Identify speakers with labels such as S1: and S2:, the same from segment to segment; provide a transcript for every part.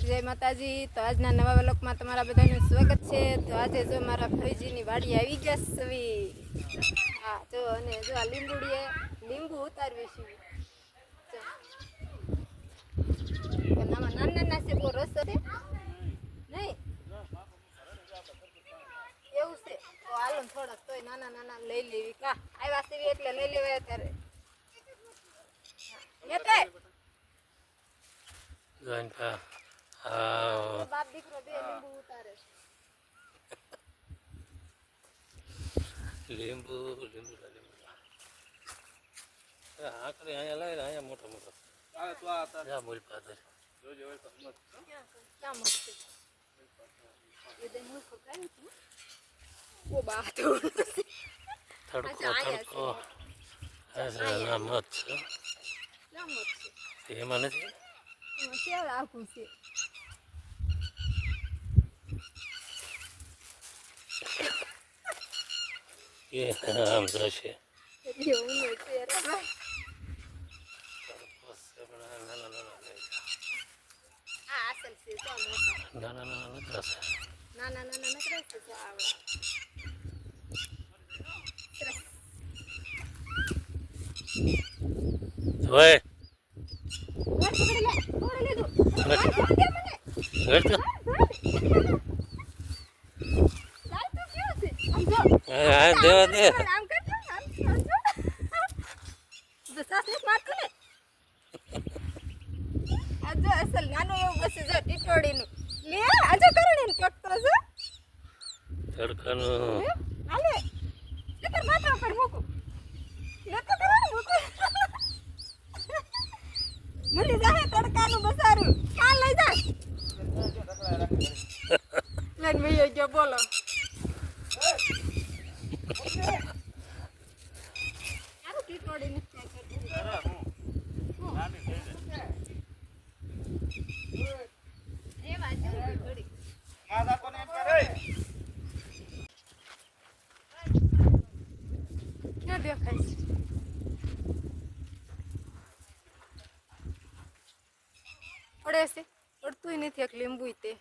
S1: જય માતાજી. તો આજના નવા વ્લોગમાં તમારા બધાનું સ્વાગત છે. તો આજે જો મારા ભાઈજીની વાડી આવી ગયા સવી. હા જો અને જો આ લીંબુડીએ લીંબુ ઉતારવી છે. આમાં નાના છે બહુ રસ છે નહીં એવું છે. તો હાલો થોડાક તોય નાના લઈ લેવી કા આવ્યા છે એટલે લઈ લેવાય અત્યારે. બાપ દીકરો બે લીંબુ ઉતારે
S2: લીંબુ આખરે અહીંયા લાવે અહીંયા મોટો મૂલ પાદર
S1: ક્યાં મસ્ત એ દે મૂળ પકાયું હતું ઓ બા તો
S2: તડકો ના મત છે એમાં નથી
S1: કેવું આખું છે.
S2: એ આમ જશે
S1: એવું નથી
S2: નાના નથી હશે
S1: નાના નકરા છે તો આવડે
S2: ઓય દેવા દે
S1: અસલ નાનું એવું બસ જો ટીટોડીનું લે આજે કરણીને પકતો છે
S2: તડકાનું
S1: હાલે લેતર માથા પર મૂકો લેતો કરણી મૂકો મળી જાય તડકાનું બસારું કાલ લઈ જા લઈને મેયો ગયો બોલો આરું ટીટોડી નથી ક્યાં દેખાય છે પડે છે પડતું નથી એક લીંબુ તે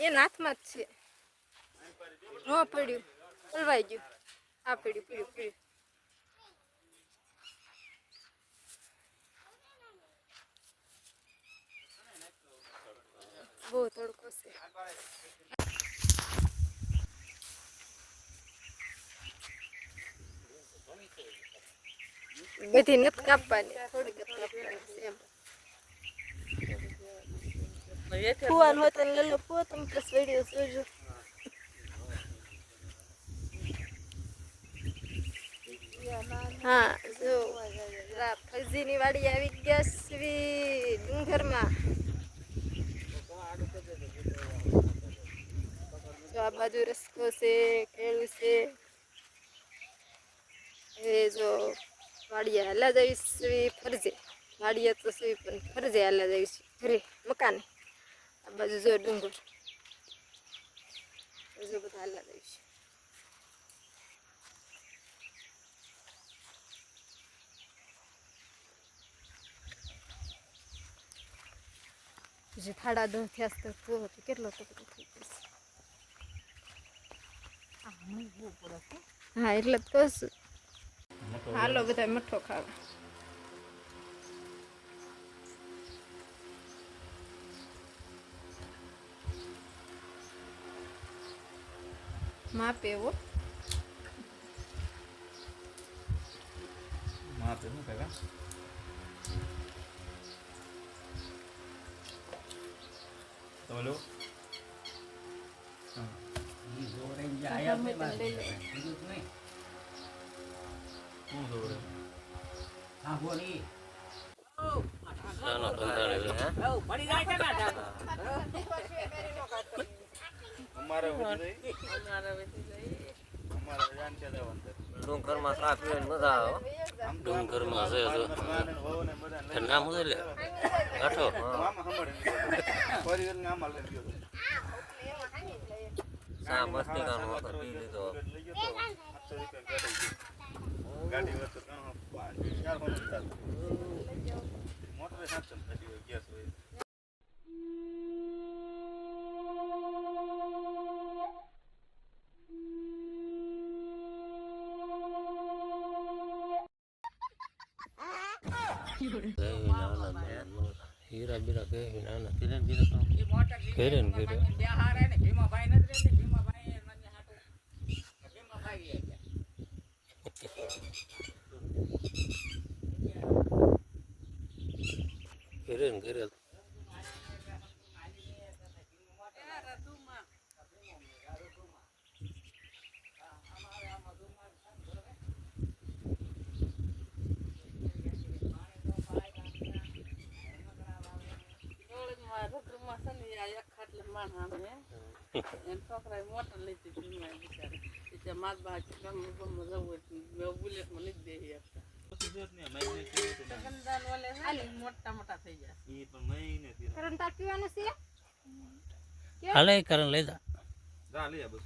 S1: એ હાથમાં જ છે ન પડ્યું હલવાઈ ગયું આ પડ્યું બહુ તડકો છે. બધી નથી કાપવાની થોડીક કાપવાની છે એમ ફુવાનું હોય તો લઈ લો ફુવા તમે પ્લસ વિડીયો જોજો. હા જો ફરજીની વાડી આવી ગયા છે ડુંગરમાં. જો આ બાજુ રસ્કો છે કેળું છે એ જો વાડીએ હાલા જઈશ ફરજે વાડીએ તો સુઈ પણ ફરજે હાલા જઈશ ઘરે મકાને. આ બાજુ જો ડુંગર જો બધા હાલા જઈશ. જે 10:30 થયા તો પૂરો તો કેટલો ટકરો થઈ જશે. હા એટલે જ કહું છું. હાલો બધા મઠો ખાવા. માપે એવો
S3: માપે શું કહેવાય તો લો
S2: ડુંગરમાં સા પીવાની મજા આવે. ડુંગરમાં છે તો નામ શું લે કાઠો સા મસ્તી કાનું વખત પી લીધો.
S3: રાખવાનું વિચાર મોટર સાચમ થતી હોય ગેસ હોય
S2: હીરા બીરા કહેવી નાના કિરણ બીરા ઘેરે ને ઘેરે ઘેરે ને ઘેરે
S4: મોટર લીધી બિચારા માત બહાર બુલેટ માં નથી દે મોટા મોટા થઈ જાય
S3: ઈ પણ મહિને થી
S1: કરણ તાર પીવાનું છે
S2: હાલે કરણ લઈ જા
S3: જા લે બસ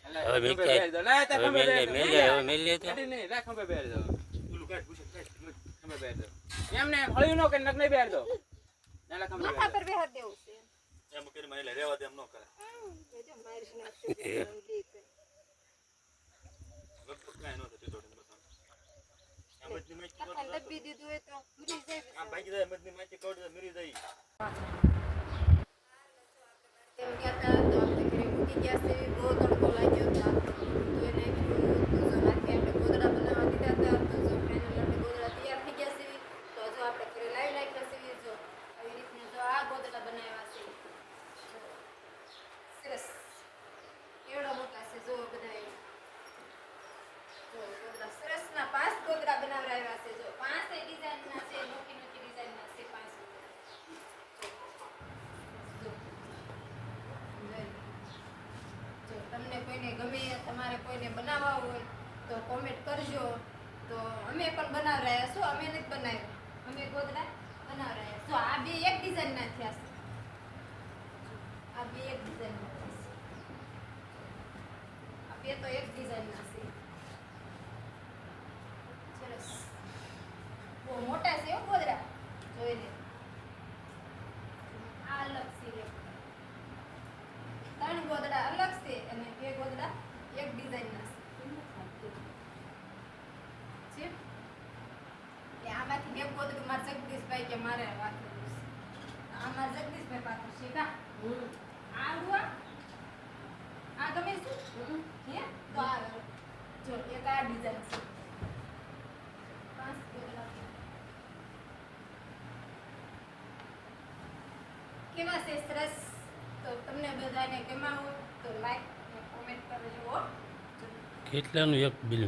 S2: હવે મેલ તો
S4: એમને હળ્યું નો કરી નક નહીં બેર દો
S1: માથા પર બેહર દેવું છે
S3: એમ કરી મને રહેવા દે એમ ન કરે
S1: જો મારી નાખશે
S3: લગભગ કાઈ ન થતી થોડી બસ આમ જ મેચ
S1: કાકા ડબ્બી દીધું હોય તો ભૂલી જાય
S3: આમ ભાગી જાય મદની માચી કોડ મરી જાય
S1: તેમ ગયા હતા તો આપણે ઘરે મૂકી ગયા છે બહુ તડકો લાગ્યો હતા તો એને કીધું તો જો રાતે આપણે ગોદડા બનાવવા દીધા હતા તો જો ફાઇનલ આપણે ગોદડા તૈયાર થઈ ગયા છે તો જો આપણે ઘરે લાવી નાખ્યા છે જો આવી રીતના જો આ ગોદડા બનાવ્યા છે સરસ એવડા મોટા છે જો બધા જો ગોદડા સરસના 5 ગોદડા બનાવરાવ્યા છે જો 5 ડિઝાઇનના છે મોટી મોટી ડિઝાઇનના છે 5 જો તમને કોઈને ગમે તમારે કોઈને બનાવવા હોય તો કોમેન્ટ કરજો તો અમે પણ બનાવરાયા છો અમે નથી બનાવ્યા અમે ગોદડા બનાવરાયા છો આ બે એક ડિઝાઇનના થયા છે આ બે એક ડિઝાઇનના થયા છે આ બે તો એક ડિઝાઇનના છે સરસ બહુ મોટા છે હો ગોદડા જોઈને આ અલગ છે 3 ગોદડા અલગ છે અને 2 ગોદડા એક ડિઝાઇનના છે એટલે આમાંથી 2 ગોદડું મારા જગદીશભાઈ કે મારે વાપરવું છે આ મારા જગદીશભાઈ પાત્ર છે કા આ હુઆ આ ગમે છે હે તો આ જો એક આ ડિઝાઇન છે 5 ગોદડા કેવા છે સરસ તો તમને બધાને ગમ્યા હોય તો લાઈક અને કોમેન્ટ કરજો હો
S2: કેટલાનું એક બિલ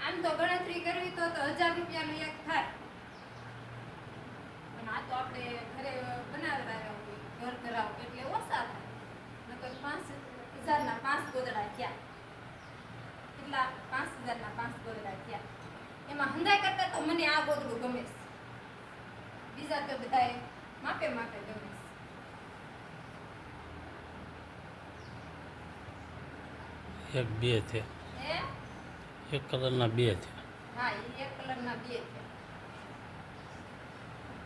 S1: આમ તો ગણતરી કરવી તો 1000 રૂપિયાનું એક થાય પણ આ તો આપણે ઘરે બનાવતા હોય ઘર કરાવ એટલે ઓછા થાય નકર 5000 ના 5 ગોદડા થયા કેટલા 5000 ના 5 ગોદડા થયા એમાં હંધાઈ કરતા તો મને આ ગોદડું ગમે છે બીજા તો બધાય માપે માપે ગમે છે
S2: એક બે છે
S1: હે
S2: એક કલરના બે છે
S1: હા એ એક કલરના બે છે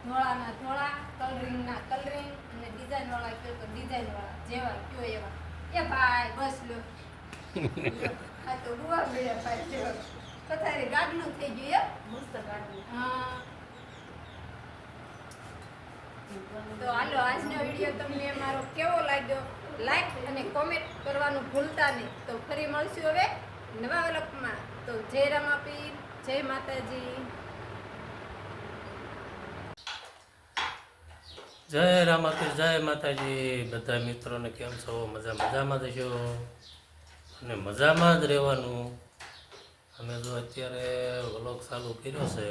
S1: ધોળાના ધોળા કલરિંગના કલરિંગ અને ડિઝાઇન વાળા કયો તો ડિઝાઇન વાળા જેવા કયો એવા એ ભાઈ બસ લો આ તો ગુવા ગયા ભાઈ જેવા પથારી ગાડલું થઈ ગયું મસ્ત ગાડલું હા તો હાલો આજનો વિડીયો તમને મારો કેવો લાગ્યો લાઈક અને કોમેન્ટ કરવાનું ભૂલતા નહીં તો ફરી મળશું હવે નવા વ્લોગમાં તો જય રામાપીર જય માતાજી
S2: જય રામાપીર જય માતાજી બધા મિત્રોને કેમ છો મજામાં જશો અને મજામાં જ રહેવાનું અમે તો અત્યારે વ્લોગ ચાલુ કર્યો છે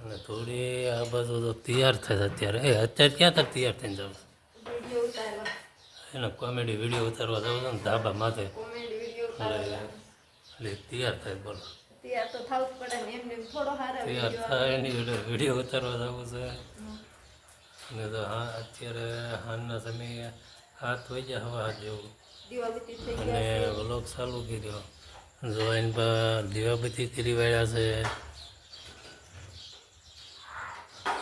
S2: અને થોડી આ બાજુ તો તૈયાર થાય અત્યારે અત્યારે ક્યાં તક તૈયાર થઈને જાવ
S1: વિડીયો ઉતારવા
S2: એને કોમેડી વિડીયો ઉતારવા જવું છે ને ધાબા માથે
S1: કોમેડી વિડીયો ઉતારવા
S2: એટલે તૈયાર થાય બોલો
S1: તૈયાર તો થવું જ પડે ને એમને થોડો હારા
S2: તૈયાર
S1: વિડીયો
S2: થાય એની વિડીયો ઉતારવા જવું છે અને તો હા અત્યારે હાલના સમયે 7 વાગ્યા હવા હાથ જેવું
S1: દીવાબત્તી થઈ
S2: અને
S1: ગયા છે.
S2: વ્લોગ ચાલુ કર્યો જોઈન પર દીવાબત્તી કરી વાળ્યા છે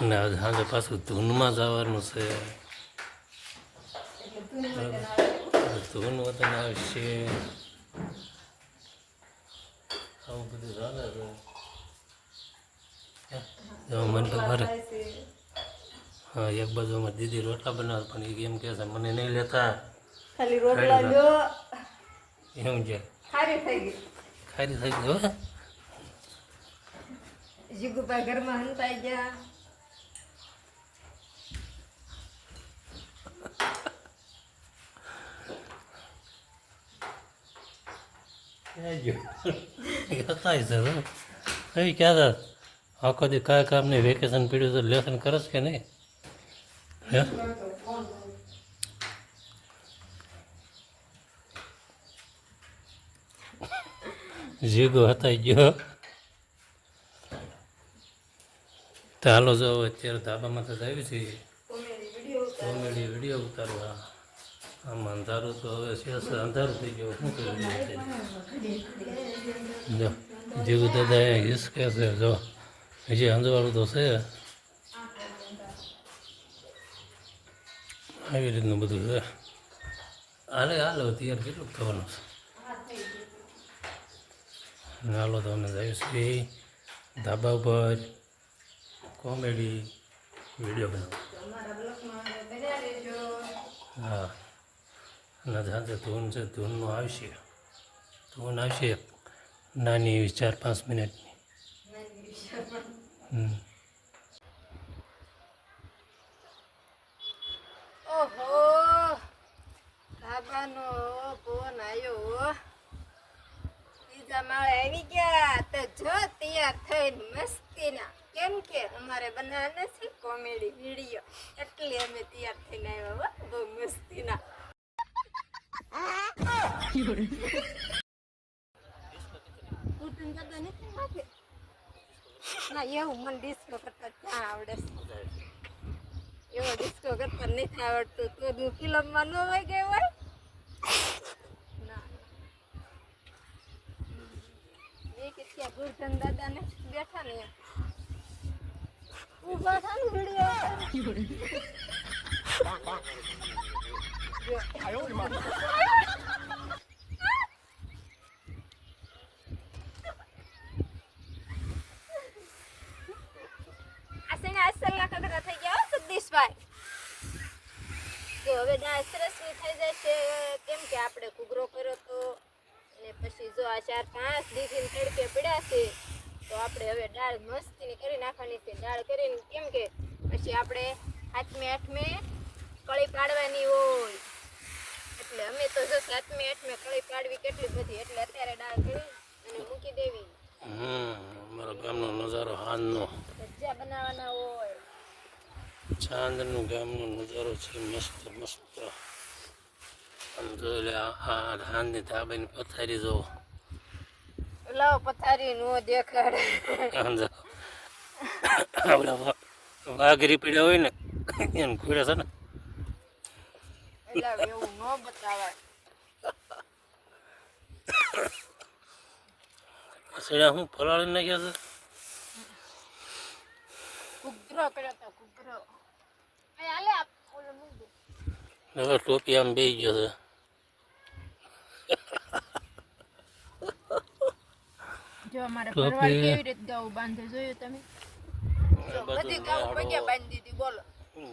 S2: અને આજ સાંજે પાછું ધૂનમાં જવાનું છે
S1: એટલે ધૂન વતન આવે.
S2: ધૂન વતન આવશે આવું બધું ચાલે છે જો મને તો મારે
S1: થાય છે.
S2: હા એક બાજુ અમારી દીદી રોટલા બનાવે પણ એ એમ કહે છે મને નહીં લેતા
S1: ખાલી રોટલા જો
S2: એમ છે
S1: ખારી થઈ ગઈ.
S2: ખારી થઈ ગઈ હો
S1: જીગુભાઈ ઘરમાં હંતાઈ ગયા.
S2: હતા સર કઈ ક્યાં હતા આખો દી કયા કામને વેકેશન પીડ્યું તો લેસન કરસ કે નહીં હે જીગો હતા ગયો તો હાલો જાઓ અત્યારે ધાબામાં તો આવી છે કોમેડી વિડીયો ઉતારવા આમ અંધારું તો હવે શેષ અંધારું થઈ ગયું શું કર્યું જો જીગુ દાદા એ હિસકે છે જો હજી અંજવાળું તો છે આવી રીતનું બધું છે હાલે હાલો તૈયાર કેટલું થવાનું છે હાલો તો અમે જઈશ ધાબા ઉપર કોમેડી વિડીયો બનાવો
S1: અમારા બ્લોગમાં બન્યા રહેજો.
S2: હા અને સાથે ધૂન છે ધૂનનું આવશે ધૂન આવશે નાની એવી 4-5 મિનિટની
S1: ઓહો ધાબાનો ફોન આવ્યો. ત્રીજા માળે આવી ગયા તો જો તૈયાર થઈને મસ્તીના કેમ કે અમારે બનાવવાના છે કોમેડી વિડીયો એટલે અમે તૈયાર થઈને આવ્યા હો બહુ મસ્તીના. કુટુંબ દાદા નથી માથે ના એવું મને ડિસ્કો કરતા ક્યાં આવડે છે. એવો ડિસ્કો કરતા નથી આવડતું તો હું ફિલ્મમાં ન હોય ગઈ હોય ના એ કે ત્યાં ગુરધન દાદા ને બેઠા ને એમ ઉભા થા ને વિડીયો અસલના કગડા થઈ ગયા હો સતીશભાઈ. જો હવે દાળ સરસ થઈ જશે કેમ કે આપણે ઘૂઘરો કર્યો તો અને પછી જો આ 4-5 દીથી તડકે પડ્યા છે તો આપણે હવે દાળ મસ્તીની કરી નાખવાની છે. દાળ કરીને કેમ કે પછી આપણે હાથમે કળી પાડવાની હોય એટલે અમે તો જો હાથમે કળી પાડવી કેટલી બધી એટલે અત્યારે દાળ કરી અને મૂકી દેવી.
S2: અમારા ગામનો નજારો હાંજનો
S1: ભજીયા બનાવવાના હોય.
S2: ચાંદનું ગામનો નજારો છે મસ્ત મસ્ત આમ જો એટલે આ હાંજની ધાબાની પથારી જો
S1: લાવ પથારી નો દેખાડે.
S2: આમ જો આપણા વાઘરી પીડ્યા હોય ને એને ખોડે છે ને
S1: એટલે એવું ન બતાવાય.
S2: સેડા હું ફલાળી નાખ્યા
S1: ઘૂઘરો કર્યો તો ઘૂઘરો એ હાલે આપ ઓલો મૂક દે.
S2: છે હવે ટોપી આમ બેસી ગયો છે
S1: જો અમારે
S2: ટોપી.
S1: ભરવાડ કેવી રીતે ગાવું બાંધે જોયું તમે? જો
S2: બધું
S1: બધી ગાવું
S2: નેહાડો.
S1: પગે બાંધી દીધી બોલો.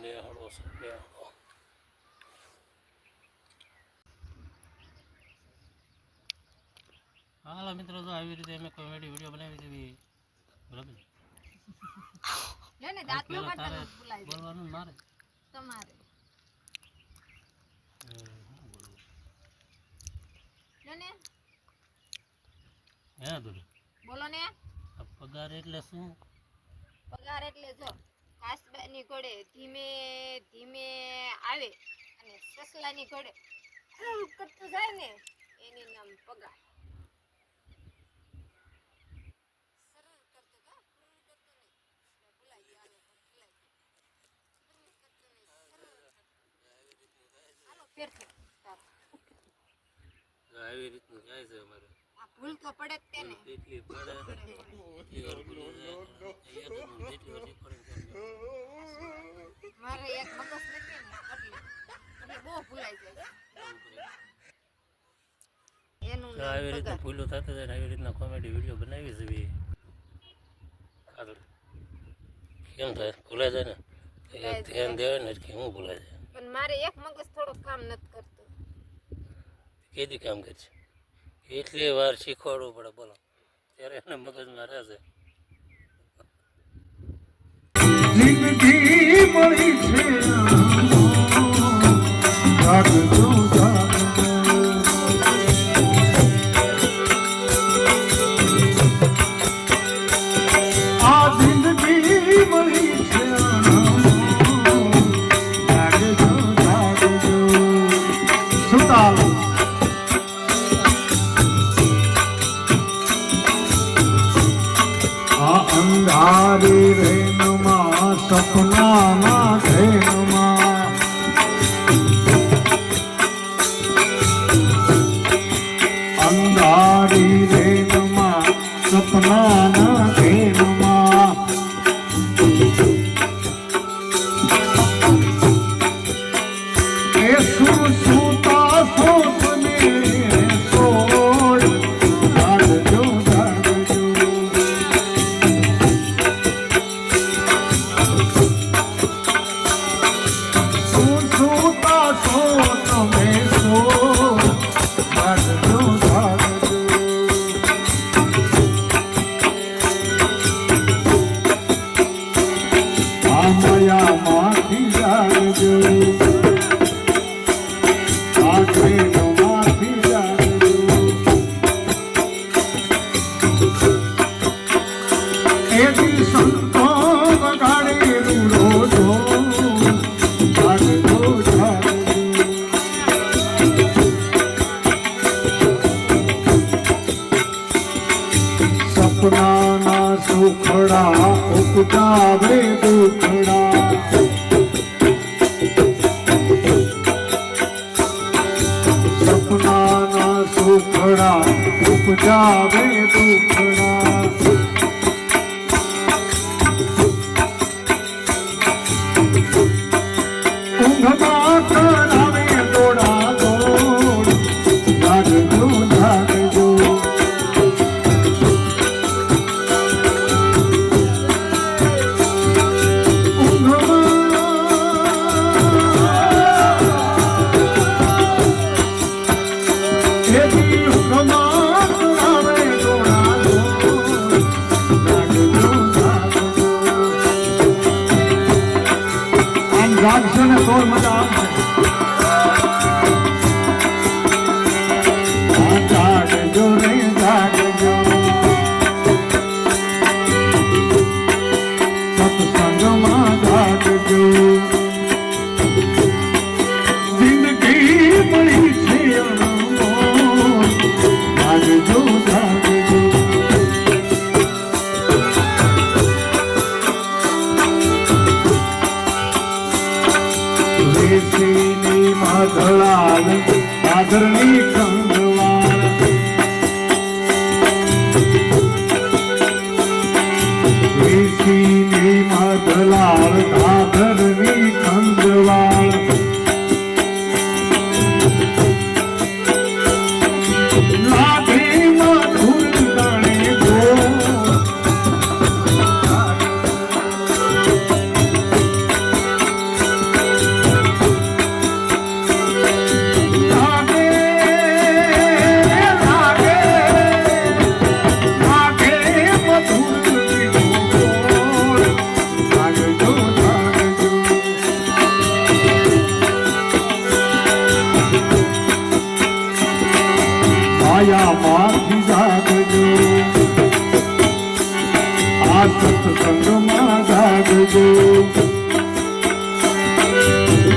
S2: નેહાડો છે નેહાડો. હાલો મિત્રો તો આવી રીતે અમે કોમેડી વિડીયો બનાવી દેવી બરાબર
S1: લે ને દાંત નો
S2: પેલા તારે
S1: કાઢતા ભૂલાઈ જાય
S2: બોલવાનું ને મારે
S1: તમારે. લે ને
S2: હે દોરે
S1: બોલો ને.
S2: આ પગાર એટલે શું
S1: પગાર એટલે જો કાસબાની ઘોડે ધીમે ધીમે આવે અને સસલાની ઘોડે કરતું જાય ને એની નામ પગાર. સરળ કરતો કા ભૂલાઈ ગયો ભૂલાઈ ગયો. ફેર થઈ.
S2: આવી રીતનું જાય છે અમારે
S1: આ ભૂલ તો પડે જ તેને.
S2: એટલી પડે એટલી વાર ભૂલી જાય જેટલી વાર recording કરી લો.
S1: મારે એક મગજ નથી ને એટલે બહુ ભૂલાઈ જાય. એનું
S2: તો આવી રીતના ભૂલો થતા જાય ને આવી રીતના કોમેડી વિડીયો બનાવી છે બી આગળ કેમ થાય ભૂલાઈ જાય ને એક ધ્યાન દેવાય ને કે હું ભૂલાઈ જાય
S1: પણ મારે એક મગજ થોડું કામ નથી કરતું.
S2: કેદી કામ કરશે એટલી વાર શીખવાડવું પડે બોલો ત્યારે એને મગજમાં રહેશે
S5: જિંદગી મળી છે જાગજો જાગજો આ જિંદગી મળી છે જાગજો જાગજો સુતાલ અંધારી રેનમાં સપનામાં ધેનમાં અંધારી રેનમાં સપનાના ધેનમાં એ સુતા સોપને સોળ જાગજો જાગજો સંતો બગાડે રૂડો જાગજો જાગજો સપનાના સુખડા ઉપજાવે દુખડા સપનાના સુખડા ઉપજાવે દુખડા ઊંઘમાં કરાવે દોડા દોડ જાગજો જાગજો જાગશો ને તો મજા આવશે જાગજો રે જાગજો સત્સંગમાં જાગજો જિંદગી મળી છે અનમોલ જાગજો જાગજો રેતીની માધળાલ સાગરની કંગવાળ રેતીની માધળાલ સાગરની કંગવાળ લાગે મધુર ગણે ગોળ માયામાંથી જાગજો આ સત્સંગમાં જાગજો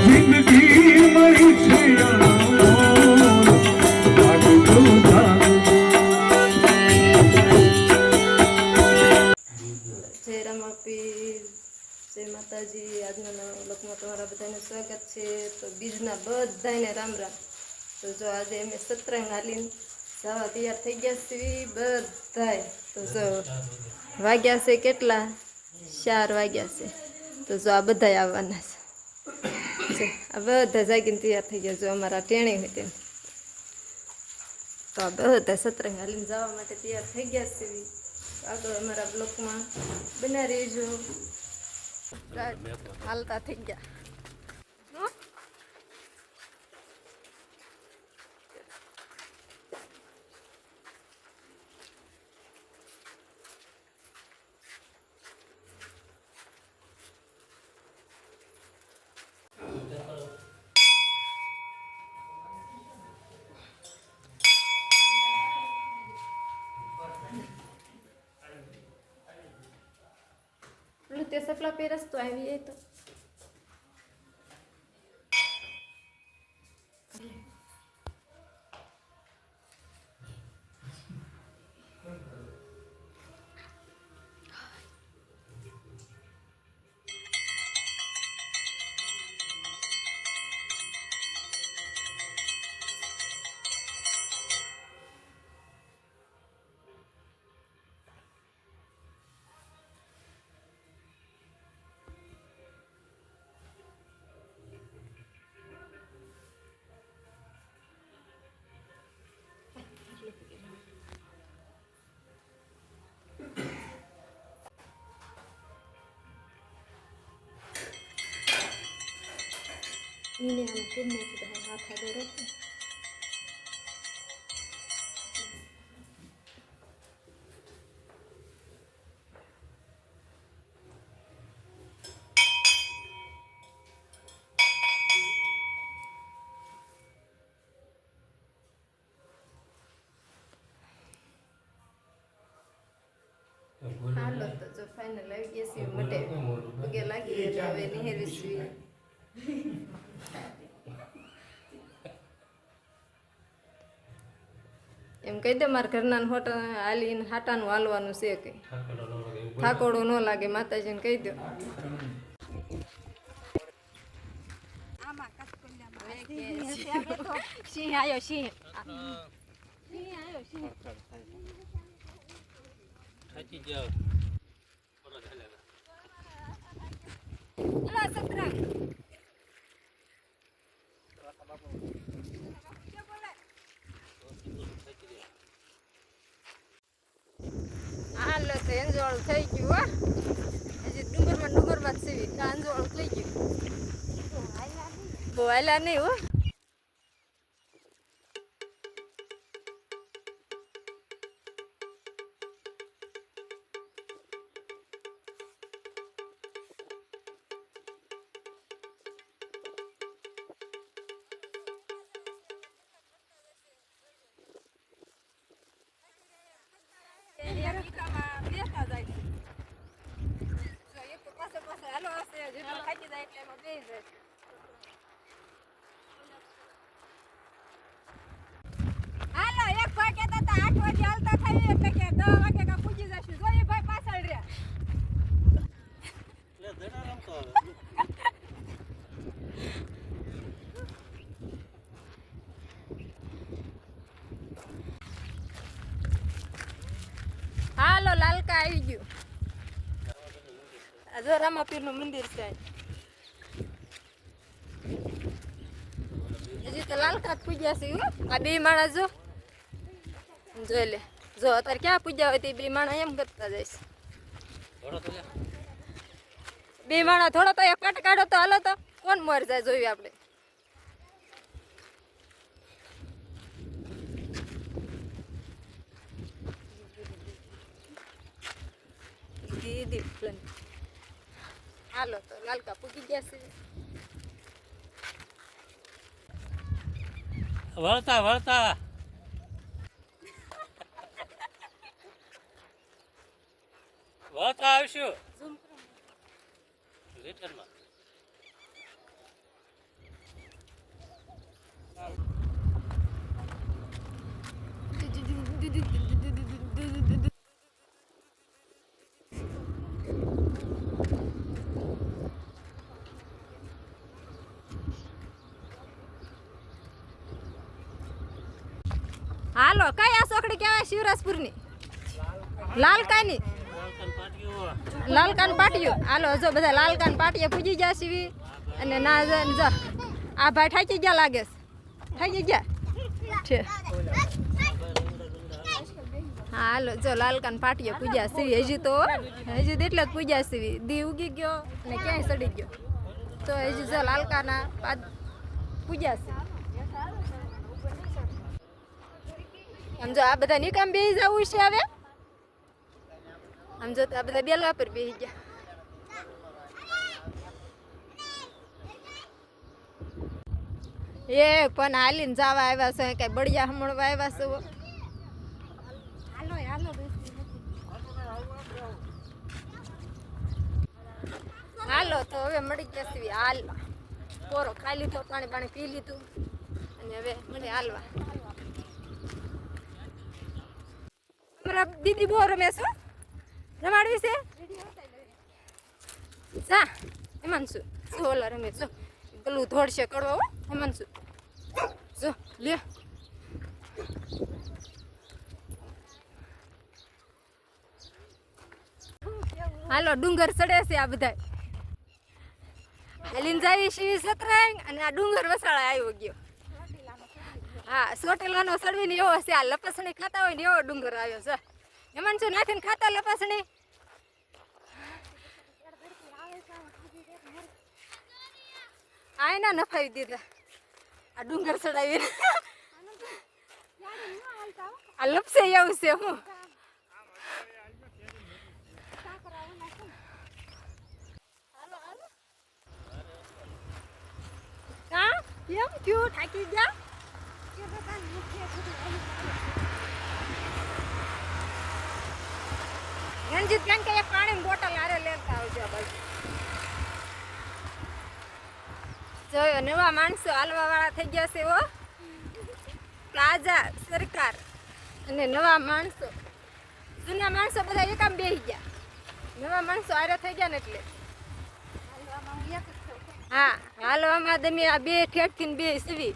S5: જિંદગી મળી છે અનમોલ જાગજો જાગજો
S6: જય રામાપીર જય માતાજી. આજનો નવો
S1: લોકમાં તમારા બધાનું સ્વાગત છે. તો બીજના બધાને રામ રામ. તો જો આજે અમે સત્રંગ હાલીને જવા તૈયાર થઈ ગયા છીએ બધાય. તો જો વાગ્યા છે કેટલા 4 વાગ્યા છે. તો જો આ બધાય આવવાના છે. આ બધા જાગીને તૈયાર થઈ ગયા. જો અમારા ટેણી હોય તેમ તો આ બધા સત્રંગ હાલીને જવા માટે તૈયાર થઈ ગયા છે. આગળ અમારા બ્લોકમાં બના રહેજો. હાલતા થઈ ગયા. તે સપલા પેરસ તો આવી તો ini anak kini sudah hatta dorong. Halo, તો જો ફાઇનલ આવી ગયા છે મટે પગે લાગી એટલે હવે નિહેરવી છે. એમ કહી દે મારા ઘરના હોટ હાલીને હાટાનું હાલવાનું છે કે ઠાકોડો ન લાગે માતાજીને કહી દો. સિંહ આવ્યો સિંહ આવ્યો સિંહ.
S2: થાકી જાઓ
S1: હાલો તો એંજોળું થઈ ગયું. હો હજી ડુંગરમાં જ સીવી કાંજોળું થઈ ગયું. બહુ હાલ્યા નહીં હો. હાલો એક ભાઈ કહેતા હતા 8 વાગે હાલતા થઈ એટલે કે 10 વાગે કા પૂજી જશું. જો એ ભાઈ પાછળ રહ્યા.
S2: લે દેના રામ તો
S1: હાલો લાલકા આવી ગયું. આ જો રામાપીરનું મંદિર છે. હજી તો લાલકા જ પૂજ્યા છે. આ બે માણસ જો જોઈ લે. જો અત્યારે ક્યાં પૂજ્યા હોય તે બે માણસ એમ કરતા જઈશ. બે માણસ થોડો તો એક કટ કાઢો તો હાલો તો કોણ મર જાય જોયું આપણે. દીદી હાલો તો લાલકા પૂકી ગયા છે.
S2: વળતા વળતા વળતા આવશું રિટર્નમાં.
S1: હાલો કઈ આ ચોકડી કહેવાય શિવરાજપુરની લાલકાની લાલકાન પાટિયું હાલો જો બધા લાલકાન પાટિયા પૂજી ગયા સીવી અને ના જો આ ભાઈ ઠાકી ગયા લાગે છે ઠાકી ગયા છે હાલો જો લાલકાન પાટિયા પૂજ્યા સીવી હજી તો હજી એટલે જ પૂજ્યા સીવી દી ઉગી ગયો અને ક્યાંય સડી ગયો તો હજી જો લાલકાના પૂજ્યા સીવી આમ જો આ બધા નિકામ બેસી જવું છે હવે આમ જો આ બધા બેલવા પર બેસી ગયા એ પણ હાલીને જવા આવ્યા છે કઈ બળિયા હમણવા આવ્યા છે હાલો તો હવે મળી ગયા સીવી હાલ પોરો ખાઈ લીધો પાણી પી લીધું અને હવે મને હાલવા દીદી બહુ રમે છો રમાડવી છે જા એમાં શું ઓલા રમે છો પેલું ધોડશે કડવો હો એમાં શું જો લે હાલો ડુંગર ચડે છે આ બધા હાલીને જાય શિવી સતરાંગ અને આ ડુંગર વસાળા આવ્યો ગયો હા સોટેલાનો સડવીને એવો છે આ લપસણી ખાતા હોય ને એવો ડુંગર આવ્યો છે એમાં શું નાખીને ખાતા લપસણી આ એના નફાવી દીધા આ ડુંગર ચડાવીને આ લપસે એવું છે હું હા એમ ક્યું થાકી ગયા રણજીત બેન કે એક પાણીની બોટલ આરે લેતા આવજો બાજુ જોયો નવા માણસો હાલવા વાળા થઈ ગયા છે ઓ પ્લાઝા સરકાર અને નવા માણસો જૂના માણસો બધા એકામ બેસી ગયા નવા માણસો આરે થઈ ગયા ને એટલે હા હાલવામાં તમે આ બે ઠેઠથી બે સીવી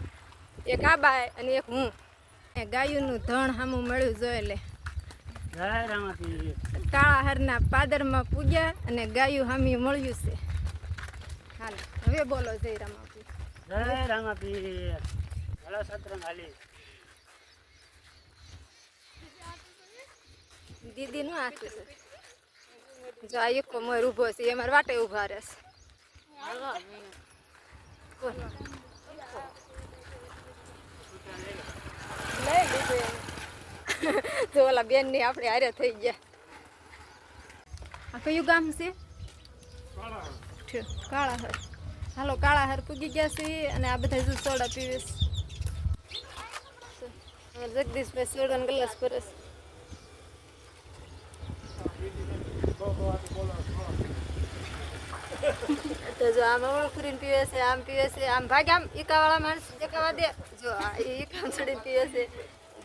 S1: એક આ બાય અને એક હું ગાયુંનું ધણ સામું મળ્યું જોઈ લે કાળા હરના પાદરમાં પૂગ્યા અને ગાયું સામી મળ્યું છે હાલ હવે બોલો જય રામાપી
S4: જય રામાપી ભલો સત્રંગ હાલી
S1: દીદી નું હાથ છે જો આ એક મોર ઊભો છે એ મારા વાટે ઊભા રહેશે લઈ લીધું જો ઓલા બેન ની આપણે હારે થઈ ગયા આ કયું ગામ છે કાળાહર હાલો કાળાહર પૂગી ગયા છે અને આ બધા જો સોડા પીવે છે જગદીશભાઈ સોડાનો ગ્લાસ પરસ તો જો આમ ઓળખરીને પીવે છે આમ પીવે છે આમ ભાગ આમ એકાવાળા માણસ દેખાવા દે જો એકામ ચડીને પીવે છે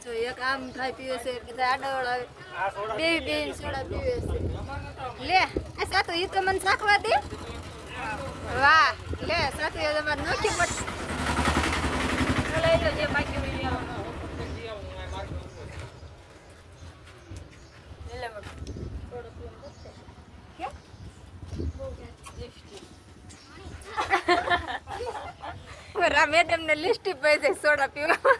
S1: જો એક આમ ભાઈ પીવે છે બધા આડાવાળા બે સોડા પીવે છે લે આ સાતો એ તો મને શાખવા દે વાહ લે સાતો એ તમારે નોખી પડશે લઈ લો જે બાકી મેડમ ને લિસ્ટ પૈસે સોડા પીવા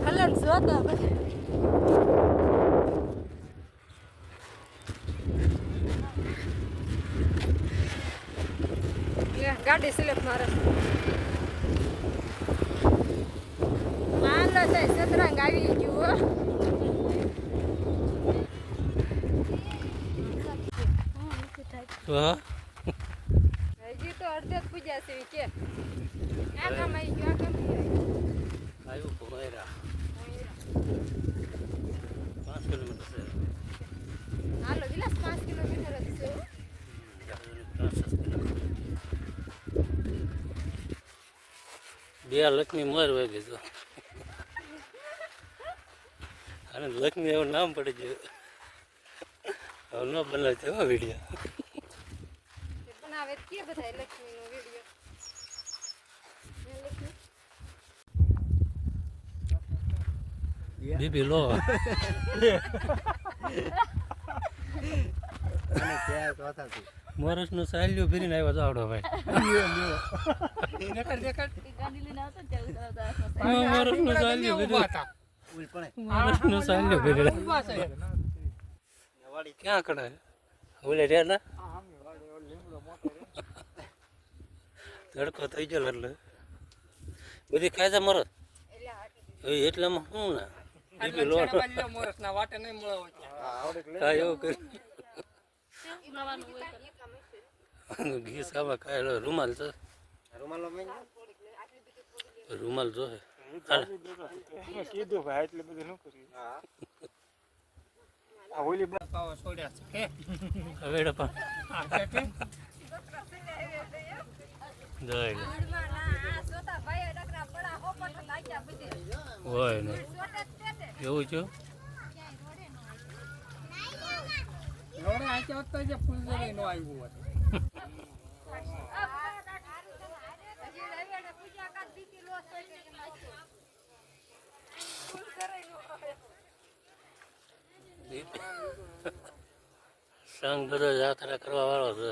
S1: હલન જોતા ગાડી સ્લેપ મારે હાલો છે સતરંગ આવી ગયું હજી તો અડધે જ પૂજા છે કે આ કામ આવી ગયું આ કામ
S2: આવ્યું પોયરા 5 કિલોમીટર છે
S1: હાલો વિલાસ 5 કિલોમીટર જ છે
S2: 5 કિલોમીટર બે લક્ષ્મી મોર વાગી તો અને લક્ષ્મી એવું નામ પડી ગયું હવે ન બનાવતો હો વિડીયો
S1: બનાવે કે બધા લક્ષ્મીનો વિડીયો
S2: બીબી લો મોરસનું સાલ્યું ફેરીને આવ્યો તો આવડો ભાઈ મોરસનું સાલ્યું મોરસનું સાલ્યું ફેરી ક્યાં કડે ઓલે રહ્યા ના તડકો થઈ ગયો એટલે બધી ખાય છે મરદ એટલામાં શું ના બીબી લો હા એવું કર્યું ઘી સાવા ખાય રૂમાલ છે રૂમાલ જો
S3: કીધું ભાઈ એટલે બધું ન કર્યું આ હોલી બાપાઓ છોડ્યા છે
S2: હવે પણ જોઈ લે હોય ને એવું છે
S4: રોડે આચે હોત તો જે ફૂલ જોઈ નો આવ્યું હોત
S2: સંઘ બધો યાત્રા કરવા વાળો છે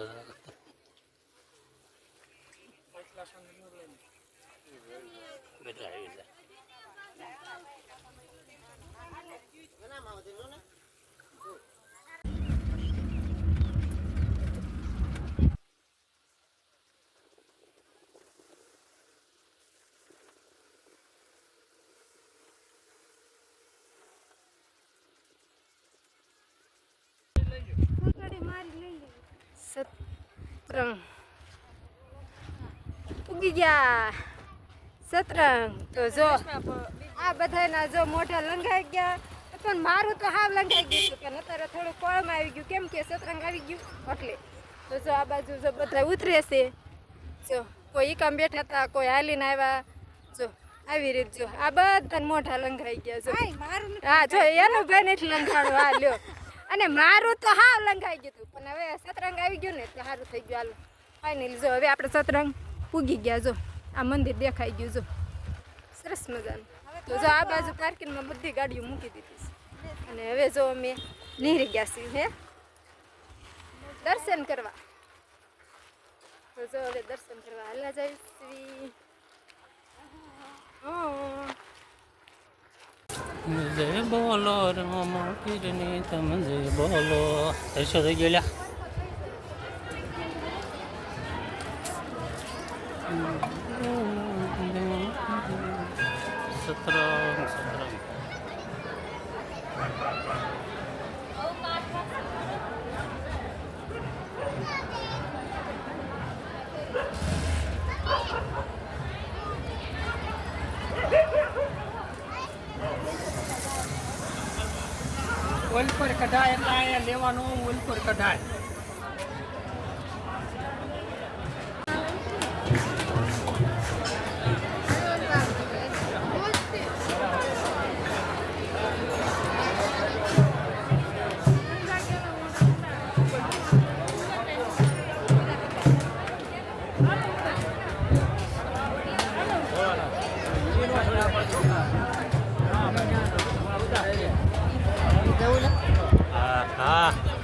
S2: બધા આવી જાય
S1: સતરંગ ઉગી ગયા સતરંગ તો જો આ બધાના જો મોઢા લંઘાઈ ગયા પણ મારું તો હાવ લંઘાઈ ગયું હતું કે અત્યારે થોડું કોળમાં આવી ગયું કેમ કે સતરંગ આવી ગયું એટલે તો જો આ બાજુ જો બધા ઉતરે છે જો કોઈ ઈકામ બેઠા હતા કોઈ હાલીને આવ્યા જો આવી રીતે જો આ બધા મોઢા લંઘાઈ ગયા જો હા જો એનું ભાઈ નથી લંઘાડો હા લ્યો અને મારું તો હાવ લંઘાઈ ગયું હતું પણ હવે સતરંગ આવી ગયું ને એટલે સારું થઈ ગયું હાલો ફાઇનલી જો હવે આપણે સતરંગ પૂગી ગયા જો આ મંદિર દેખાઈ ગયું જો સરસ મજાનું તો જો આ બાજુ પાર્કિંગમાં બધી ગાડીઓ મૂકી દીધી છે અને હવે જો અમે નીકળી ગયા છીએ હે દર્શન કરવા તો જો હવે દર્શન કરવા હાલા જઈશી
S2: જય બોલો રામ પીરની તમે જય બોલો દર્શો થઈ ગયો લ્યા સતરંગ સતરંગ
S4: ઓલ પર કઢાય એટલે અહીંયા લેવાનો ઓલ પર કઢાય
S2: હા હા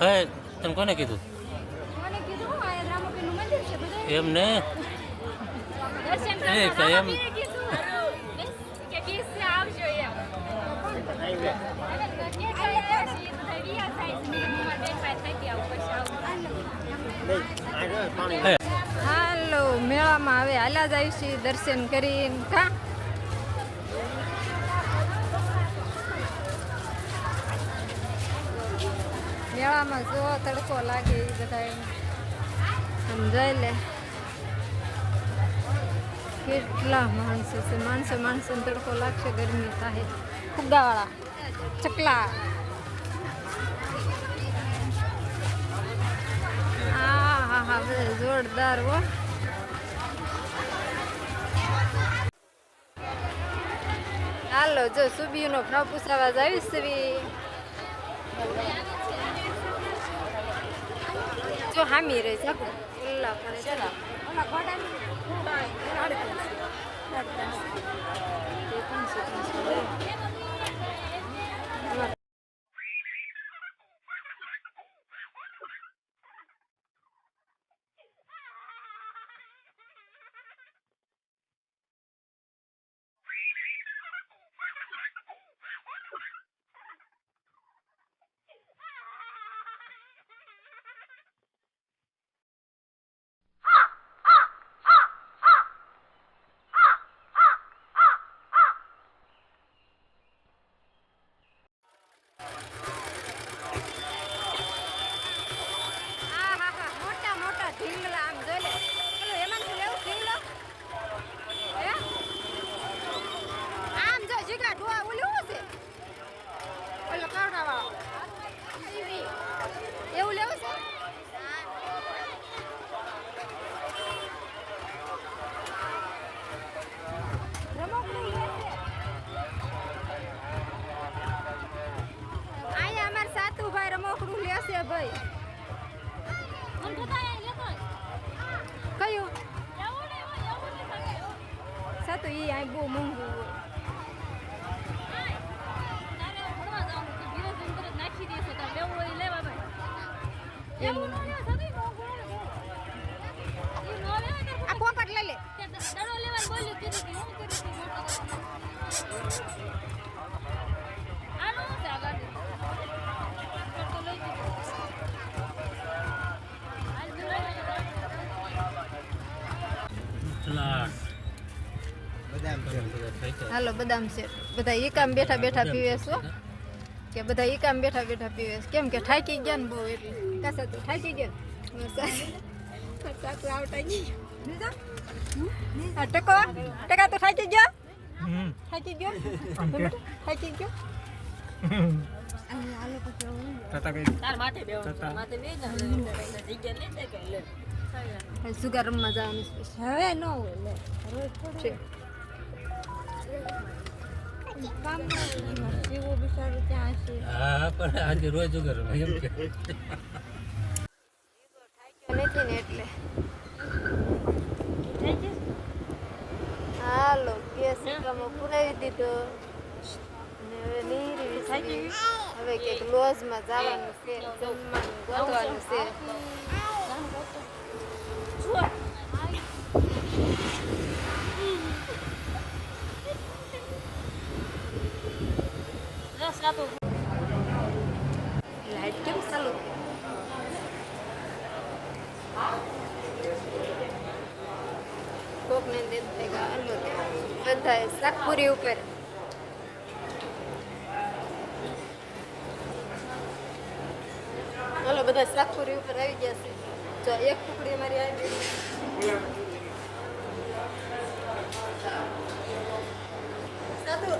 S2: હે તને કોને કીધું
S1: મને કીધું આ રામાપીરનું મંદિર છે બધા
S2: એમ ને
S1: દર્શન
S2: એ
S1: કરવા
S2: તો એમ
S1: રામાપીરે કીધું કે કિસ્સે આવજો એમ હાલો મેળામાં હવે હાલા જ આવીશું દર્શન કરીને કા મેળામાં જો તડકો લાગે એ બધા સમજાય લે કેટલા માણસો છે માણસોને તડકો લાગશે ગરમી થાય ફુગ્ગાવાળા ચકલા હા હા બધા જોરદાર હો હાલો જો સુબીનો ભાવ પૂછાવા જાવીશ જો હામી રહી જાગો ઉલ્લા પણ ચલા ઓલા ઘોડાની ઢીંગલા આમ જોઈ લે પેલું હેમાંગી લેવું ઢીંગલો હે આમ જો જીગા ડોવા ઓલું છે ઓલો કાવડા વાળો એવું લેવું છે રમકડું લે છે અહીંયા અમાર સાતુભાઈ રમકડું લેશે ભાઈ કયું સાતો એ આ બહુ મોંઘું હોય આ પોપટ લઈ લે હાલો બદામ છે બધા એકામ બેઠા બેઠા પીવે છો કે બધા એકામ બેઠા બેઠા પીવે છે કેમ કે થાકી ગયા ને બહુ એટલે કાસા તો થાકી ગયા સાકુ આવતા ગઈ ટકા તો થાકી ગયો થાકી ગયો થાકી ગયો સુગર રમવા જવાનું હવે ન હોય લે રોજ થોડું જીવો બિચારો ત્યાં છે
S2: હા પણ આજે રોજ ઉગર એમ કે
S1: નથી ને એટલે હાલો ગેસ સિસ્ટમમાં પુરાવી દીધો ને હવે નીરી હવે કંઈક લોજમાં જવાનું છે જમવાનું ગોતવાનું છે લાઈટ કેમ ચાલુ કોક ને દેખા અલ્લો બધા શાકપુરી ઉપર હાલો બધા શાકપુરી ઉપર આવી ગયા છે જો એક ટુકડી અમારી આવી સાધુ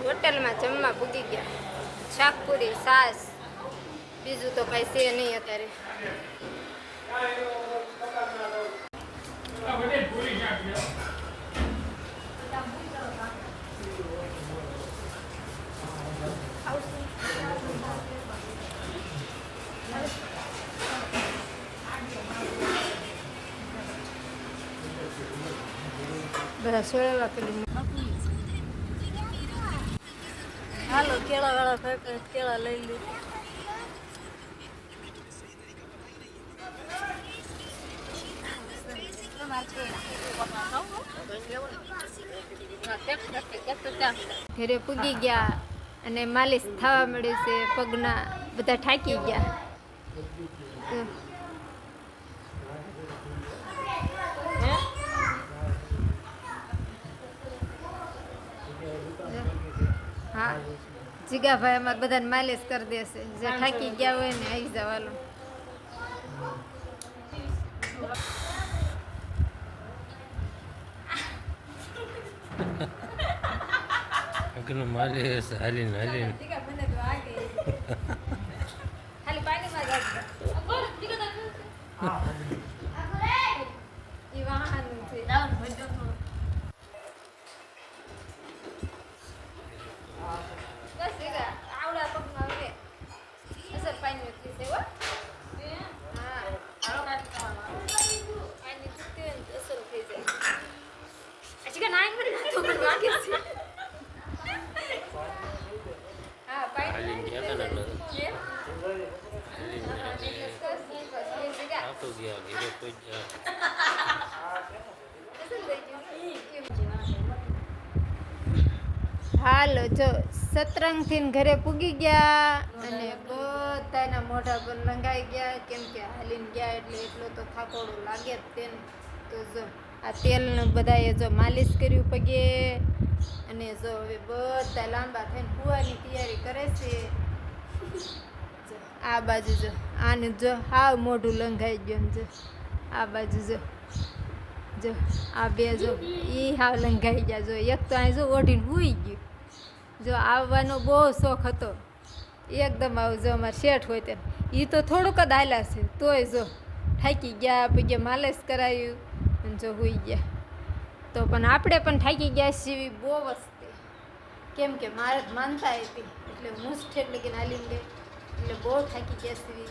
S1: હોટલમાં જમવા પૂગી ગયા શાકપુરી છાશ બીજું તો કઈ છે નહીં અત્યારે બધા સોળેલા કરી
S6: હાલો કેળા વાળા કેળા લઈ લે.
S1: ઘરે પૂગી ગયા અને માલિશ થવા મળ્યું છે પગના બધા થાકી ગયા. હા જીગાભાઈ અમારે બધાને માલિશ કરી દેશે. જે થાકી ગયા હોય ને આવી જવાનું.
S2: આગળ માલિશ હાલીને હાલીને
S1: ખાલી પાણીમાં ઈ વાહન છે. બસ ભેગા આવડા પગમાં હવે અસર પાણી થઈ છે હો. હા પાણી તૂટે ને તો અસર થઈ જાય. હજી કે નાઈ મરી તો પણ વાગે છે. હા પાણી
S2: હાલીને ગયા હતા ને એટલે તો ગયા ઘેરે કોઈ ગયા.
S1: હાલો જો સતરંગથી ઘરે પૂગી ગયા અને બધાના મોઢા પર લંગાઈ ગયા. કેમ કે હાલીને ગયા એટલે એટલો તો થાકોડો લાગે જ તેને. તો જો આ તેલનું બધાએ જો માલિશ કર્યું પગે અને જો હવે બધા લાંબા થઈને કૂવાની તૈયારી કરે છે. જો આ બાજુ જો આને જો હાવ મોઢું લંઘાઈ ગયું જો આ બાજુ જો જો આ બે જો એ હાવ લંઘાઈ ગયા. જો એક તો અહીં જો ઓઢીને સૂઈ ગયું. જો આવવાનો બહુ શોખ હતો એકદમ આવું જો અમારે શેઠ હોય તેમ. એ તો થોડુંક જ હાલ્યા છે તોય જો થાકી ગયા પગે માલિશ કરાયું અને જો સૂઈ ગયા. તો પણ આપણે પણ થાકી ગયા છીએ બહુ વસ્તે. કેમ કે મારે માનતા હતી એટલે હું જ ઠેઠ લગીને હાલીને ગઈ એટલે બહુ થાકી ગયા છીએ.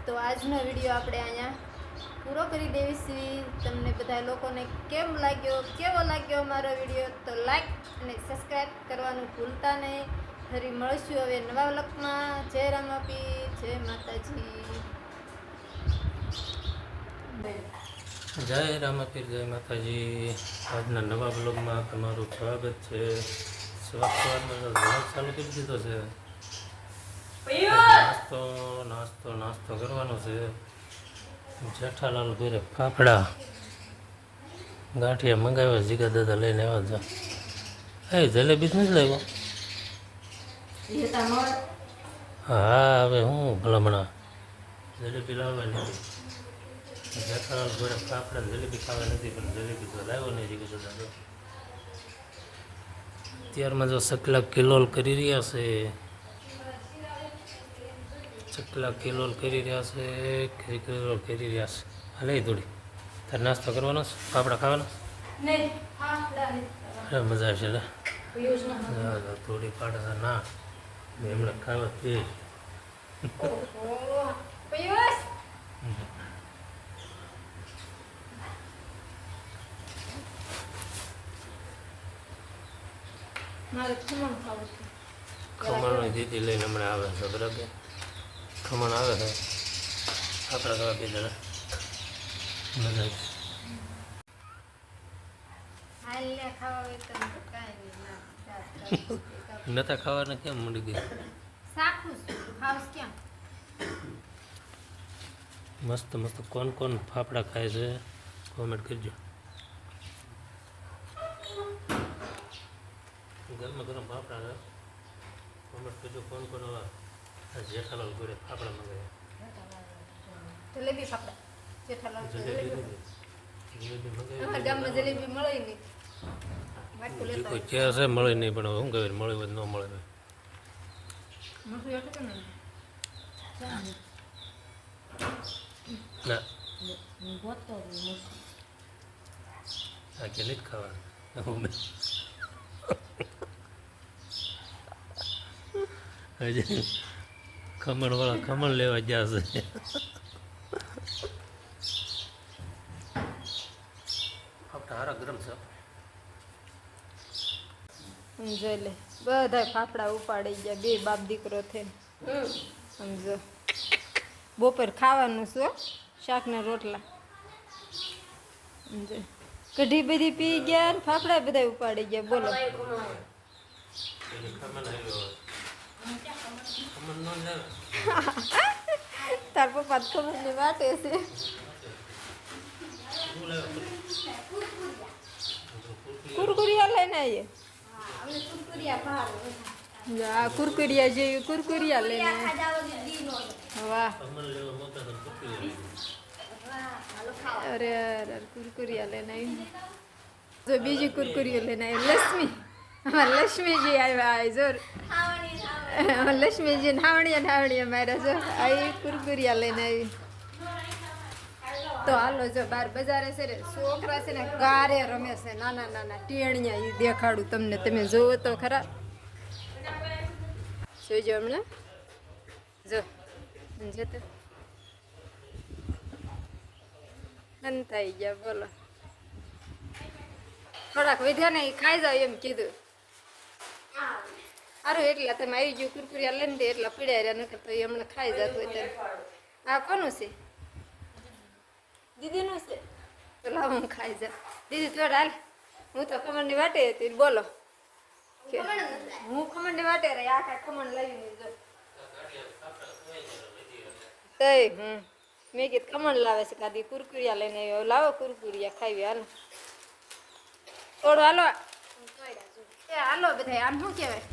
S1: તો આજનો વિડીયો આપણે અહીંયા પૂરો કરી દેવી છીએ. તમને બધા લોકોને કેવો લાગ્યો મારો વિડીયો તો લાઈક અને સબસ્ક્રાઈબ કરવાનું ભૂલતા નહીં. ફરી મળશું હવે નવા વ્લોગમાં. જય રામાપી, જય માતાજી.
S2: જય રામાપીર, જય માતાજી. આજના નવા બ્લોગમાં તમારું સ્વાગત છે. સવારમાં વ્લોગ ચાલુ કરી દીધો છે. નાસ્તો કરવાનો છે. જેઠાલાલ ઘરે ફાફડા ગાંઠિયા મંગાવ્યા. જીગા દાદા લઈને આવ્યા હતા. જલેબી જ નથી લાવ્યો. હા હવે હું ભલામણા જલેબી લાવવા નથી. જેઠાલાલ ઘરે ફાફડા જલેબી ખાવા નથી પણ જલેબી તો લાવ્યો નહીં જીગા દાદા. અત્યારમાં જો સકલા કિલોલ કરી રહ્યા છે. ચકલા કિલોલ કરી રહ્યા છે. કિલોલ કરી રહ્યા છે. હાલે થોડી તારે નાસ્તો કરવાનો છે? ફાફડા ખાવાના? અરે મજા આવશે લે. થોડી પાડે ના એમણે ખાવા તે ખમણ દીદી લઈને હમણાં આવે છે. બરાબર ખમણ આવે છે. આપણા ખાવા પીધા મજા નતા ખાવાને કેમ મળી ગઈ? મસ્ત મસ્ત કોણ કોણ ફાફડા ખાય છે કોમેન્ટ કરજો. ગરમ ગરમ ફાફડા છે. કોમેન્ટ કરજો કોણ કોણ આવા જેઠાલાલ ઘરે ફાફડા મંગાવ્યા.
S1: જલેબી ફાફડા જેઠાલાલ
S2: જલેબી
S1: અમારા ગામમાં જલેબી મળે નહીં.
S2: કોઈ ક્યાં છે મળે નહીં પણ શું કહેવાય મળે હોય ન મળે. ના આ કે નથી ખાવાનું. હજી ખમણવાળા ખમણ લેવા ગયા છે. ફક્ત હારા ગરમ છે.
S1: સમજો લે બધા ફાફડા ઉપાડી ગયા બે બાપ દીકરો થઈને સમજો બપોર ખાવાનું શું હો? શાક ને રોટલા સમજો કઢી બધી પી ગયા ને ફાફડા બધા ઉપાડી ગયા બોલો
S2: પેલી ખમણ આવ્યો ખમણ ન લાવે
S1: તાર પપ્પા ખબર ની વાટે છે
S2: શું લાવે
S1: કુરકુરિયા લઈને આવીએ આ કુરકુરિયા જેવી કુરકુરિયા લઈને વાહ
S2: ખમણ લેવા મોટા તો પૂછી
S1: અરે અરે કુરકુરિયા લઈને આવી જો બીજી કુરકુરિયો લઈને આવી લક્ષ્મી અમારા લક્ષ્મીજી આવ્યા આ જોર લક્ષ્મીજી નાવણીયા માર્યા જો આવી કુરકુરિયા લઈને આવી તો હાલો જો બાર બજારે છે ને છોકરા છે ને ગારે રમે છે નાના નાના ટેણિયા એ દેખાડું તમને તમે જોવો તો ખરા જોઈજો હમણાં જો જતો બંધ થઈ ગયા બોલો થોડાક વધ્યા ને એ ખાઈ જાવ એમ કીધું સારું એટલા તમે આવી ગયું કુરકુરિયા લઈને દે એટલા પીડ્યા રહ્યા નકર તો એ હમણાં ખાઈ જતું હોય આ કોનું છે દીદીનું છે તો લાવ હું ખાઈ જાઉં દીદી થોડા હાલ હું તો ખમણની વાટે હતી બોલો હું ખમણની વાટે રહી આખા ખમણ લઈને જો તઈ મેં કીધું ખમણ લાવે છે કાદી કુરકુરિયા લઈને આવ્યો લાવો કુરકુરિયા ખાવી હાલો થોડું હાલો એ હાલો બધા આમ શું કહેવાય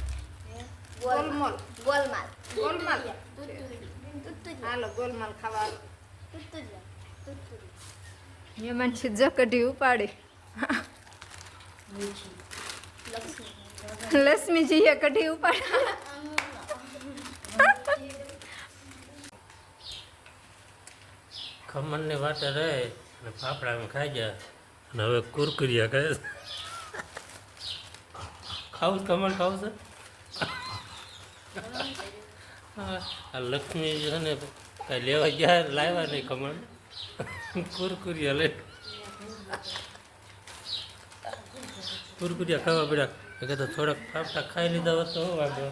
S1: ગોલમાલ ગોલમાલ ગોલમાલ હાલો ગોલમાલ ખાવા હાલો મહેમાન છે જો કઢી ઉપાડી લક્ષ્મીજીએ કઢી ઉપાડી
S2: ખમણની વાટે રહે અને ફાફડા ખાઈ ગયા અને હવે કુરકુરિયા કહે છે ખાવું છે ખમણ ખાવું છે આ લક્ષ્મી છે ને કાંઈ લેવા ગયા લાવ્યા નહીં ખમણ કુરકુરિયા લઈ કુરકુરિયા ખાવા પડ્યા મેં કીધું થોડાક ફાફડા ખાઈ લીધા હોત તો શું વાંધો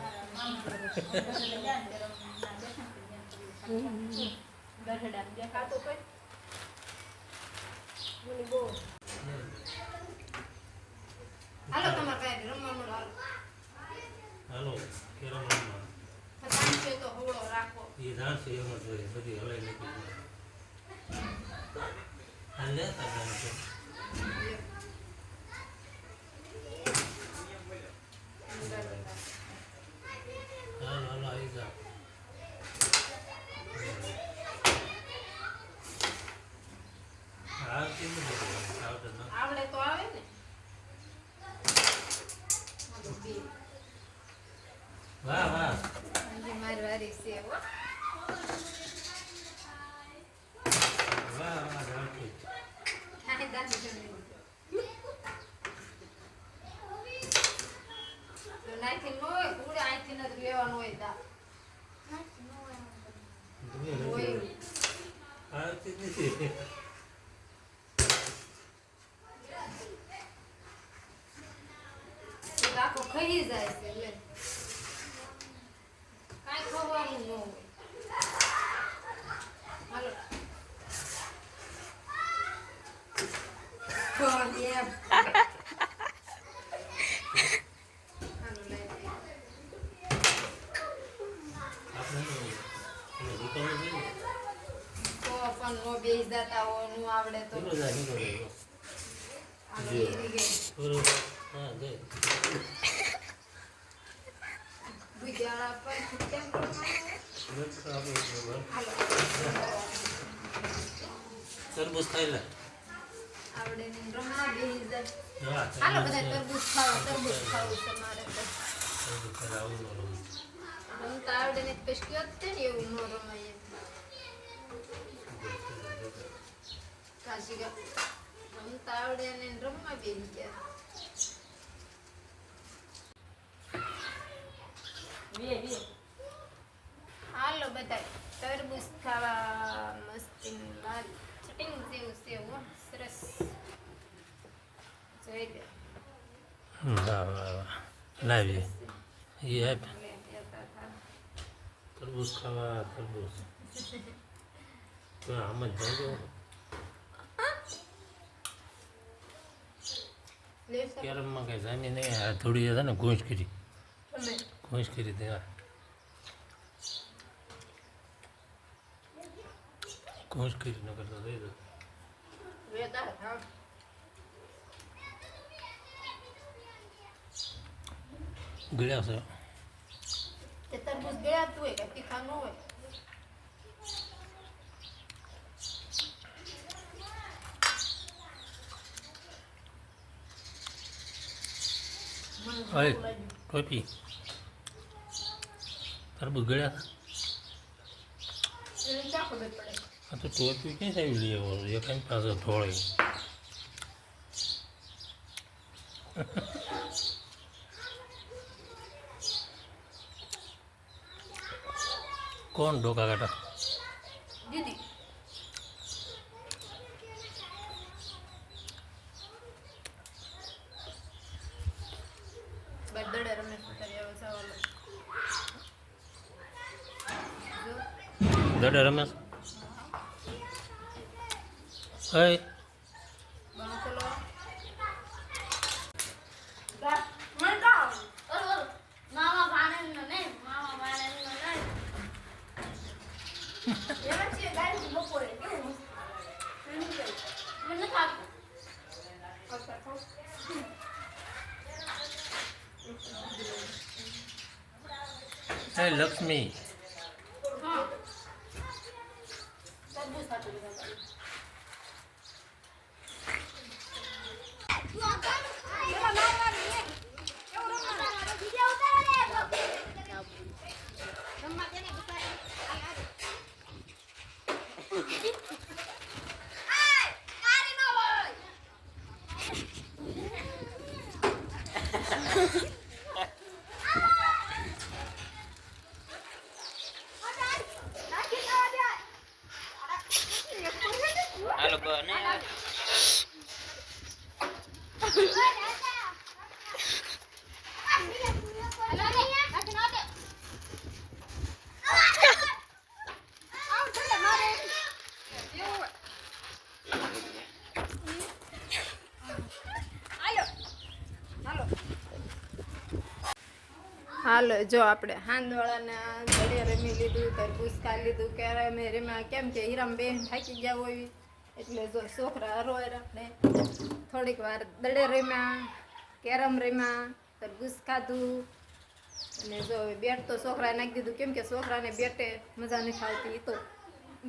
S1: હાલો તમારે કઈ રમવાનું હાલો
S2: હાલો કેરમમાં
S1: ફસાણ છે તો હવળો રાખો
S2: એ જાણશે એમ જ હોય બધી હલાઈ નીકળી હાલ લેતા જાણશે હાલો હાલો આવી જા આવડે
S1: આવડે તો આવે ને
S2: વાહ વાહ
S1: મારી વારી છે હો
S2: વાહ વાહ જાણશે
S1: નાની દાદી જમી તો નાઈથી નો હોય ગુડ આઈથી ન લેવાનું હોય દા હોય
S2: આવતી નથી
S1: આખો ખાઈ જાય છે લે કાંઈ ખવાનું ન હોય હાલો એમ હાલો લઈ તો પણ નો બેસી જતા હોય નું આવડે તો હાલો એરી ગઈ ગુજારા પર કેમ કરવાનું હાલો
S2: તરબૂચ ખાઈ લે
S1: આવડે ને રમવા બેસી જાય
S2: હા
S1: હાલો બધા તરબૂચ ખાવું છે મારે તો રમતા આવડે ને પછી કયો જ ને એવું ન રમાય એમ કાશી ગા રમતા આવડે ને રમવા બેસી ગયા હાલો બધા તરબૂચ ખાવા મસ્તી લાલ ચટિંગ જેવું છે હો સરસ જોઈ લે
S2: વાહ વાહ વાહ લાવી એ આપ
S1: લે, લેતા થા.
S2: તરબૂચ ખાવા તરબૂચ તો આમ જ જાજો
S1: લે સર.
S2: કેરમમાં કઈ જામી નહીં આ થોડી છે ને ઘૂંસ કરી
S1: તમે
S2: ઘૂંસ કરી દે ઘૂંસ કરી ન કરતા દઈ દો
S1: લેતા થા.
S2: ગળ્યા છે
S1: તે તરબૂચ ગયા તું હોય કે તીખા ન હોય.
S2: અરે ટોપી તરબૂચ ગળ્યા
S1: એને ક્યાં ખબર પડે?
S2: આ તો ટોપી ક્યાં આવી લઈ આવો એ કઈ પાસે ધોળી કોણ ડોકા કાઢા
S1: દીદી બર્થડે રમેશ કરી આવે સવાલો. જો
S2: દડે રમેશ હે
S1: બાંકલો મન કાવ
S6: મામા ભાણેજનો નહીં, મામા ભાણેજનો નહીં.
S1: એમાં છે ગાડી બપોરે કેવું
S6: મને નથી આપતું.
S1: અચ્છા ખાવ.
S2: હે લક્ષ્મી
S6: હા.
S1: તરબૂચ ખાતું બધા. હાલો જો આપણે હાંદવાળાના ઘડે રમી લીધું, તરબૂચ ખાઈ લીધું, કેરમ રમ્યા. કેમ કે હીરામબેન થાકી ગયા હોય એટલે જો છોકરા હરોય આપણે થોડીક વાર દડે રમ્યા, કેરમ રમ્યા, તરબૂચ ખાધું. અને જો હવે બેટ તો છોકરાએ નાખી દીધું કેમ કે છોકરાને બેટે મજા નથી આવતી. તો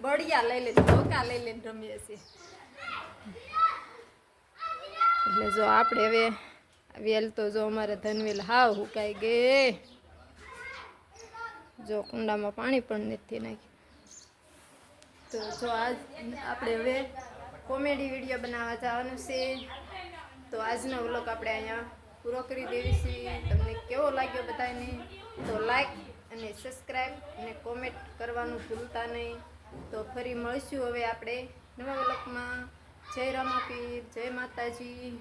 S1: બળિયા લઈ લઈને ધોકા લઈ લઈને રમીએ છીએ. એટલે જો આપણે હવે વેલ તો જો અમારે ધનવેલ હાવ હુકાઈ ગઈ. જો કુંડામાં પાણી પણ નથી નાખ્યું. તો જો આજ આપણે હવે કોમેડી વિડીયો બનાવવા જવાનું છે. તો આજનો વ્લોગ આપણે અહીંયા પૂરો કરી દેવી છીએ. તમને કેવો લાગ્યો બધાને તો લાઈક અને સબસ્ક્રાઈબ અને કોમેન્ટ કરવાનું ભૂલતા નહીં. તો ફરી મળીશું હવે આપણે નવા વ્લોગમાં. જય રામાપીર, જય માતાજી.